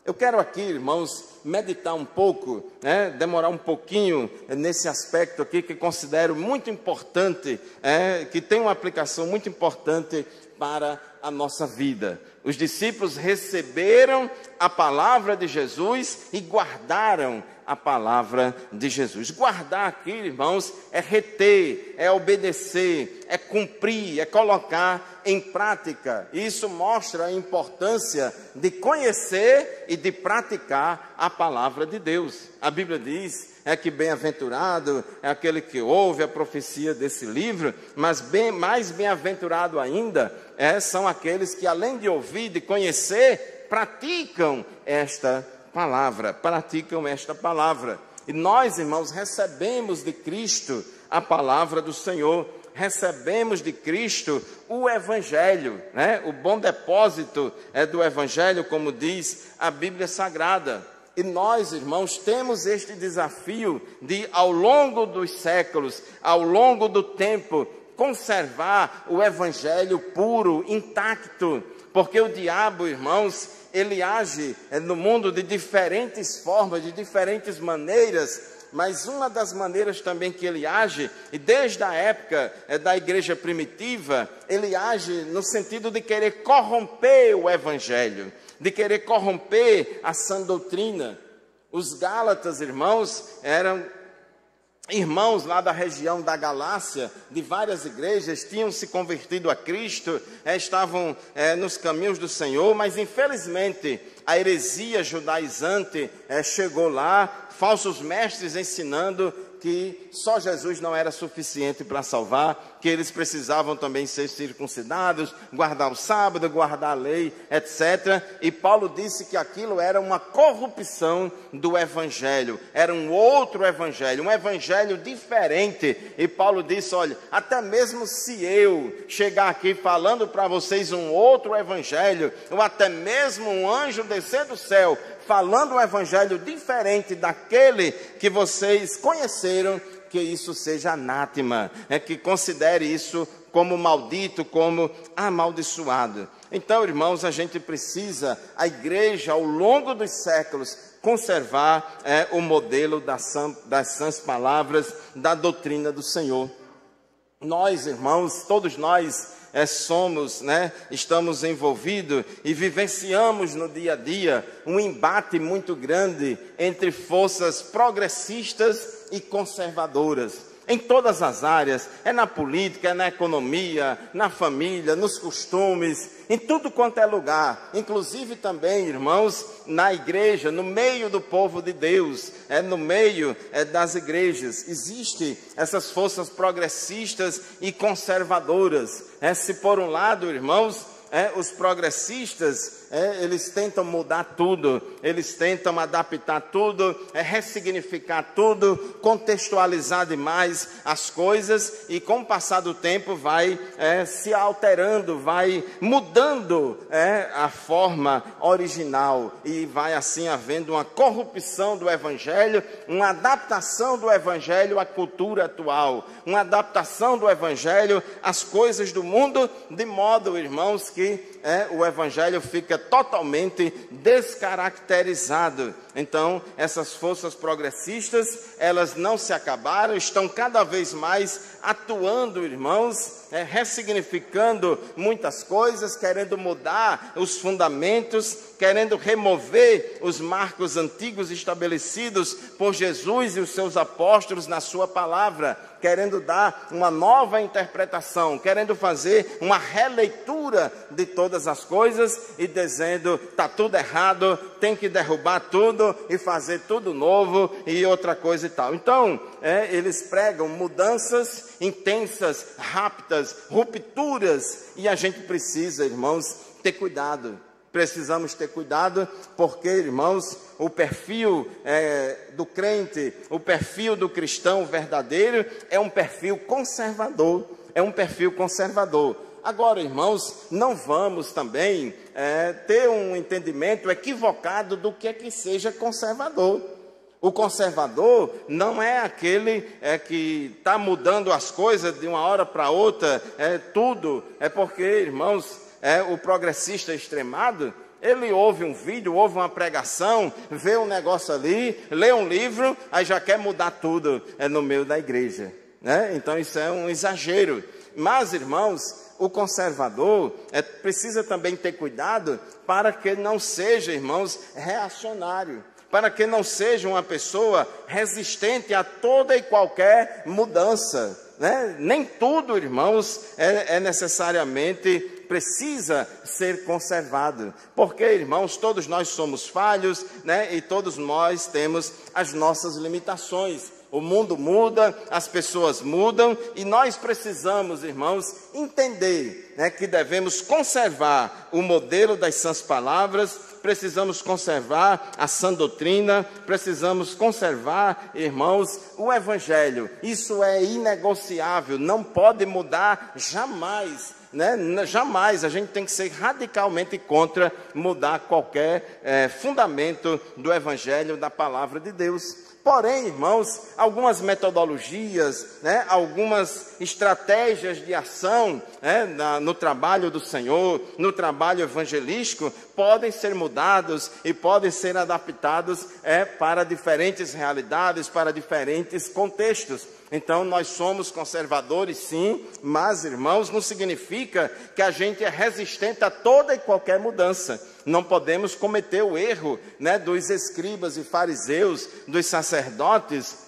Eu quero aqui, irmãos, meditar um pouco, demorar um pouquinho nesse aspecto aqui que considero muito importante, que tem uma aplicação muito importante para a nossa vida. Os discípulos receberam a palavra de Jesus e guardaram a palavra de Jesus. Guardar aqui, irmãos, é reter, é obedecer, é cumprir, é colocar em prática. Isso mostra a importância de conhecer e de praticar a palavra de Deus. A Bíblia diz que bem-aventurado é aquele que ouve a profecia desse livro, mas mais bem-aventurado ainda são aqueles que, além de ouvir, de conhecer, praticam esta palavra. E nós, irmãos, recebemos de Cristo a palavra do Senhor, recebemos de Cristo o Evangelho, o bom depósito do Evangelho, como diz a Bíblia Sagrada. E nós, irmãos, temos este desafio de, ao longo dos séculos, ao longo do tempo, conservar o Evangelho puro, intacto, porque o diabo, irmãos, ele age no mundo de diferentes formas, de diferentes maneiras, mas uma das maneiras também que ele age, e desde a época da igreja primitiva, ele age no sentido de querer corromper o Evangelho, de querer corromper a sã doutrina. Os Gálatas, irmãos, eram irmãos lá da região da Galácia, de várias igrejas, tinham se convertido a Cristo, estavam nos caminhos do Senhor, mas infelizmente a heresia judaizante chegou lá, falsos mestres ensinando que só Jesus não era suficiente para salvar, que eles precisavam também ser circuncidados, guardar o sábado, guardar a lei, etc. E Paulo disse que aquilo era uma corrupção do Evangelho, era um outro Evangelho, um Evangelho diferente. E Paulo disse, olha, até mesmo se eu chegar aqui falando para vocês um outro Evangelho, ou até mesmo um anjo descer do céu, falando um evangelho diferente daquele que vocês conheceram, que isso seja anátema, que considere isso como maldito, como amaldiçoado. Então, irmãos, a gente precisa, a igreja, ao longo dos séculos, conservar o modelo das sãs palavras, da doutrina do Senhor. Nós, irmãos, todos nós, estamos envolvidos e vivenciamos no dia a dia um embate muito grande entre forças progressistas e conservadoras. Em todas as áreas, na política, na economia, na família, nos costumes, em tudo quanto é lugar, inclusive também, irmãos, na igreja, no meio do povo de Deus, no meio das igrejas, existem essas forças progressistas e conservadoras. Se por um lado, irmãos, os progressistas, eles tentam mudar tudo, eles tentam adaptar tudo, ressignificar tudo, contextualizar demais as coisas, e com o passar do tempo vai se alterando, vai mudando a forma original, e vai assim havendo uma corrupção do Evangelho, uma adaptação do Evangelho à cultura atual, uma adaptação do Evangelho às coisas do mundo, de modo, irmãos, que o Evangelho fica totalmente descaracterizado. Então, essas forças progressistas, elas não se acabaram, estão cada vez mais atuando, irmãos, ressignificando muitas coisas, querendo mudar os fundamentos, querendo remover os marcos antigos estabelecidos por Jesus e os seus apóstolos na sua palavra, querendo dar uma nova interpretação, querendo fazer uma releitura de todas as coisas e dizendo, está tudo errado, tem que derrubar tudo e fazer tudo novo e outra coisa e tal. Então, eles pregam mudanças intensas, rápidas, rupturas, e a gente precisa, irmãos, ter cuidado. Precisamos ter cuidado, porque, irmãos, o perfil do crente, o perfil do cristão verdadeiro é um perfil conservador, Agora, irmãos, não vamos também ter um entendimento equivocado do que é que seja conservador. O conservador não é aquele que está mudando as coisas de uma hora para outra, tudo. É porque, irmãos, o progressista extremado, Ele ouve um vídeo, ouve uma pregação, vê um negócio ali, lê um livro, aí já quer mudar tudo no meio da igreja, né? Então isso é um exagero. Mas, irmãos, o conservador precisa também ter cuidado para que não seja, irmãos, reacionário, para que não seja uma pessoa resistente a toda e qualquer mudança, né? Nem tudo, irmãos, é necessariamente precisa ser conservado, porque, irmãos, todos nós somos falhos, né? E todos nós temos as nossas limitações. O mundo muda, as pessoas mudam, e nós precisamos, irmãos, entender, né, que devemos conservar o modelo das sãs palavras, precisamos conservar a sã doutrina, precisamos conservar, irmãos, o evangelho. Isso é inegociável, não pode mudar jamais, né? Jamais. A gente tem que ser radicalmente contra mudar qualquer fundamento do evangelho, da palavra de Deus. Porém, irmãos, algumas metodologias, né, algumas estratégias de ação, né, no trabalho do Senhor, no trabalho evangelístico, podem ser mudados e podem ser adaptados para diferentes realidades, para diferentes contextos. Então, nós somos conservadores, sim, mas, irmãos, não significa que a gente é resistente a toda e qualquer mudança. Não podemos cometer o erro, né, dos escribas e fariseus, dos sacerdotes,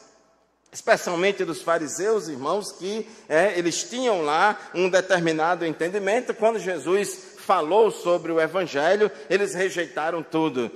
especialmente dos fariseus, irmãos, que eles tinham lá um determinado entendimento. Quando Jesus falou sobre o evangelho, eles rejeitaram tudo,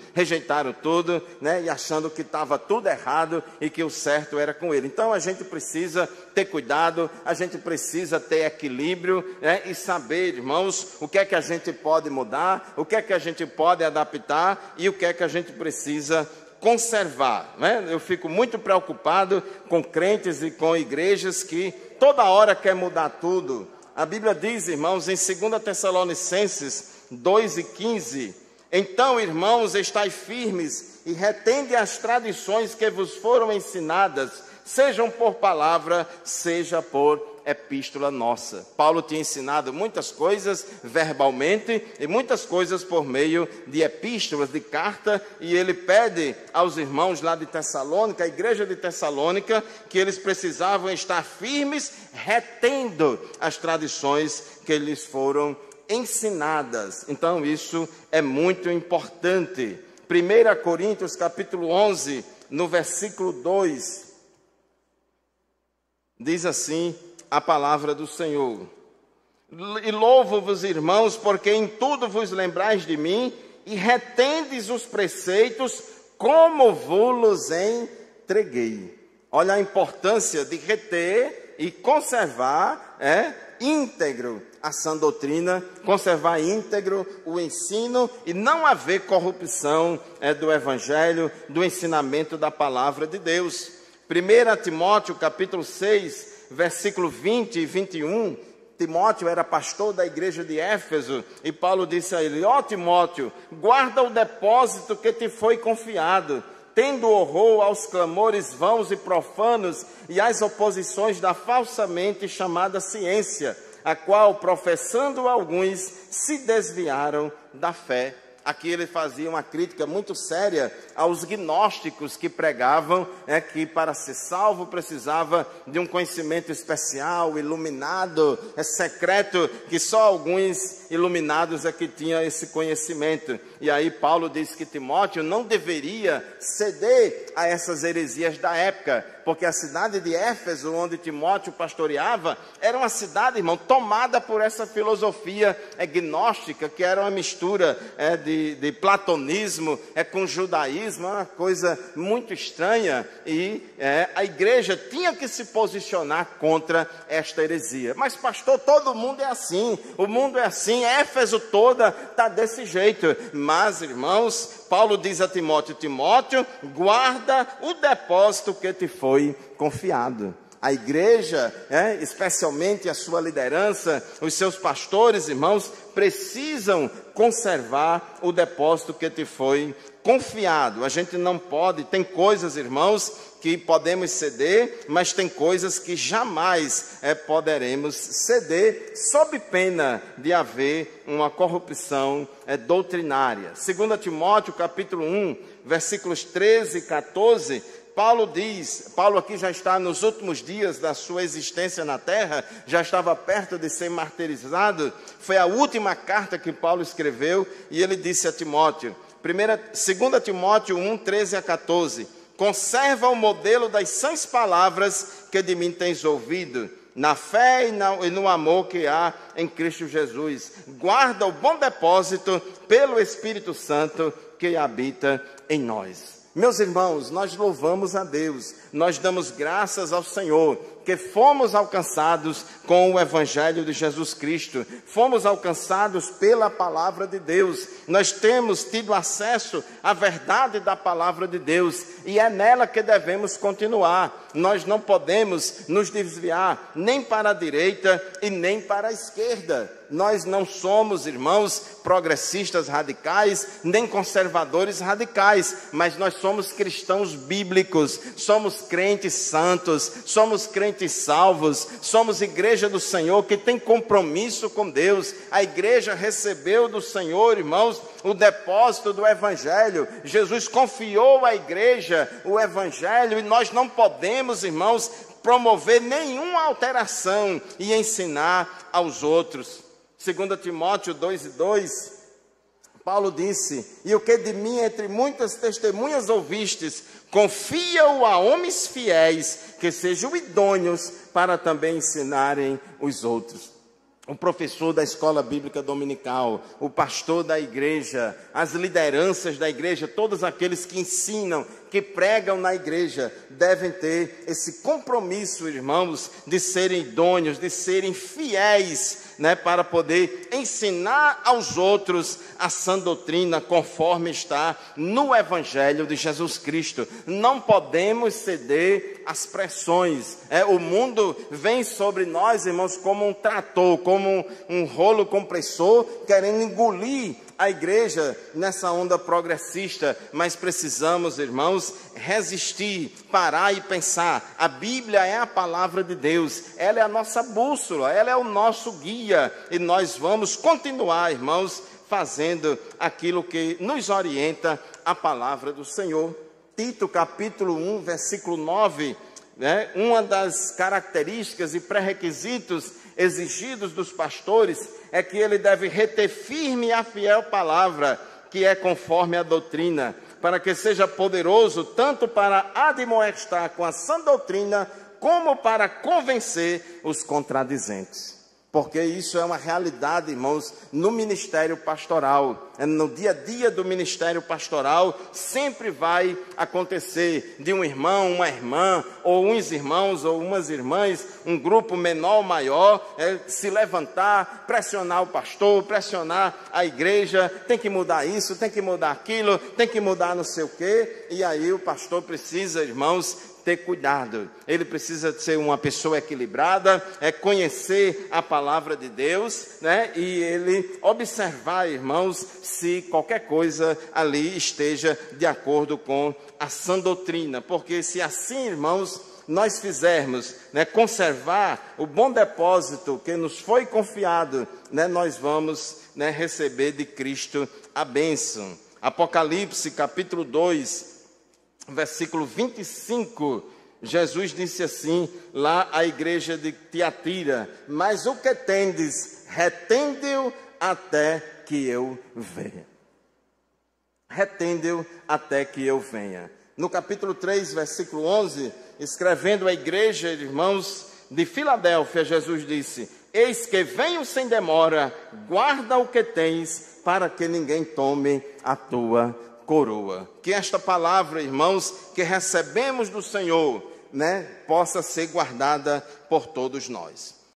né, e achando que estava tudo errado e que o certo era com ele. Então a gente precisa ter cuidado, a gente precisa ter equilíbrio, né, e saber, irmãos, o que é que a gente pode mudar, o que é que a gente pode adaptar e o que é que a gente precisa conservar, né? Eu fico muito preocupado com crentes e com igrejas que toda hora quer mudar tudo. A Bíblia diz, irmãos, em 2 Tessalonicenses 2:15, então, irmãos, estai firmes e retende as tradições que vos foram ensinadas, sejam por palavra, seja por epístola nossa. Paulo tinha ensinado muitas coisas verbalmente e muitas coisas por meio de epístolas, de carta, e ele pede aos irmãos lá de Tessalônica, a igreja de Tessalônica, que eles precisavam estar firmes, retendo as tradições que lhes foram ensinadas. Então isso é muito importante. 1 Coríntios capítulo 11, no versículo 2, diz assim a palavra do Senhor: e louvo-vos, irmãos, porque em tudo vos lembrais de mim e retendes os preceitos como vos entreguei. Olha a importância de reter e conservar íntegro a sã doutrina, conservar íntegro o ensino e não haver corrupção do evangelho, do ensinamento da palavra de Deus. 1 Timóteo capítulo 6, versículo 20 e 21, Timóteo era pastor da igreja de Éfeso, e Paulo disse a ele: ó Timóteo, guarda o depósito que te foi confiado, tendo horror aos clamores vãos e profanos e às oposições da falsamente chamada ciência, a qual, professando alguns, se desviaram da fé. Aqui ele fazia uma crítica muito séria aos gnósticos que pregavam que para ser salvo precisava de um conhecimento especial, iluminado, secreto, que só alguns iluminados é que tinham esse conhecimento. E aí Paulo diz que Timóteo não deveria ceder a essas heresias da época, porque a cidade de Éfeso, onde Timóteo pastoreava, era uma cidade, irmão, tomada por essa filosofia gnóstica, que era uma mistura de platonismo com judaísmo, uma coisa muito estranha, e a igreja tinha que se posicionar contra esta heresia. Mas pastor, todo mundo é assim, o mundo é assim, Éfeso toda está desse jeito. Mas, irmãos, Paulo diz a Timóteo: Timóteo, guarda o depósito que te foi confiado. A igreja, especialmente a sua liderança, os seus pastores, irmãos, precisam conservar o depósito que te foi confiado. A gente não pode, tem coisas, irmãos, que podemos ceder, mas tem coisas que jamais poderemos ceder, sob pena de haver uma corrupção doutrinária. 2 Timóteo, capítulo 1, versículos 13 e 14, Paulo aqui já está nos últimos dias da sua existência na terra, já estava perto de ser martirizado. Foi a última carta que Paulo escreveu, e ele disse a Timóteo, 2 Timóteo 1, 13 a 14, conserva o modelo das sãs palavras que de mim tens ouvido, na fé e no amor que há em Cristo Jesus. Guarda o bom depósito pelo Espírito Santo que habita em nós. Meus irmãos, nós louvamos a Deus, nós damos graças ao Senhor, que fomos alcançados com o Evangelho de Jesus Cristo, fomos alcançados pela palavra de Deus, nós temos tido acesso à verdade da palavra de Deus, e é nela que devemos continuar. Nós não podemos nos desviar nem para a direita e nem para a esquerda. Nós não somos, irmãos, progressistas radicais, nem conservadores radicais, mas nós somos cristãos bíblicos, somos crentes santos, somos crentes salvos, somos igreja do Senhor que tem compromisso com Deus. A igreja recebeu do Senhor, irmãos, o depósito do Evangelho. Jesus confiou à igreja o Evangelho, e nós não podemos, irmãos, promover nenhuma alteração e ensinar aos outros. 2 Timóteo 2:2, Paulo disse, e o que de mim entre muitas testemunhas ouvistes, confia-o a homens fiéis, que sejam idôneos para também ensinarem os outros. O professor da escola bíblica dominical, o pastor da igreja, as lideranças da igreja, todos aqueles que ensinam, que pregam na igreja, devem ter esse compromisso, irmãos, de serem idôneos, de serem fiéis, para poder ensinar aos outros a sã doutrina conforme está no Evangelho de Jesus Cristo. Não podemos ceder às pressões. O mundo vem sobre nós, irmãos, como um trator, como um rolo compressor, querendo engolir a igreja nessa onda progressista, mas precisamos, irmãos, resistir, parar e pensar. A Bíblia é a palavra de Deus, ela é a nossa bússola, ela é o nosso guia, e nós vamos continuar, irmãos, fazendo aquilo que nos orienta a palavra do Senhor. Tito capítulo 1, versículo 9, uma das características e pré-requisitos exigidos dos pastores é que ele deve reter firme a fiel palavra, que é conforme a doutrina, para que seja poderoso tanto para admoestar com a sã doutrina, como para convencer os contradizentes. Porque isso é uma realidade, irmãos, no ministério pastoral. No dia a dia do ministério pastoral, sempre vai acontecer de um irmão, uma irmã, ou uns irmãos, ou umas irmãs, um grupo menor ou maior, se levantar, pressionar o pastor, pressionar a igreja, tem que mudar isso, tem que mudar aquilo, tem que mudar não sei o quê, e aí o pastor precisa, irmãos, ter cuidado. Ele precisa ser uma pessoa equilibrada, conhecer a palavra de Deus, e ele observar, irmãos, se qualquer coisa ali esteja de acordo com a sã doutrina, porque se assim, irmãos, nós fizermos, conservar o bom depósito que nos foi confiado, nós vamos, receber de Cristo a bênção. Apocalipse capítulo 2, versículo 25, Jesus disse assim, lá à igreja de Tiatira, mas o que tendes, retende-o até que eu venha. Retende-o até que eu venha. No capítulo 3, versículo 11, escrevendo à igreja, irmãos, de Filadélfia, Jesus disse, eis que venho sem demora, guarda o que tens, para que ninguém tome a tua coroa. Que esta palavra, irmãos, que recebemos do Senhor, possa ser guardada por todos nós.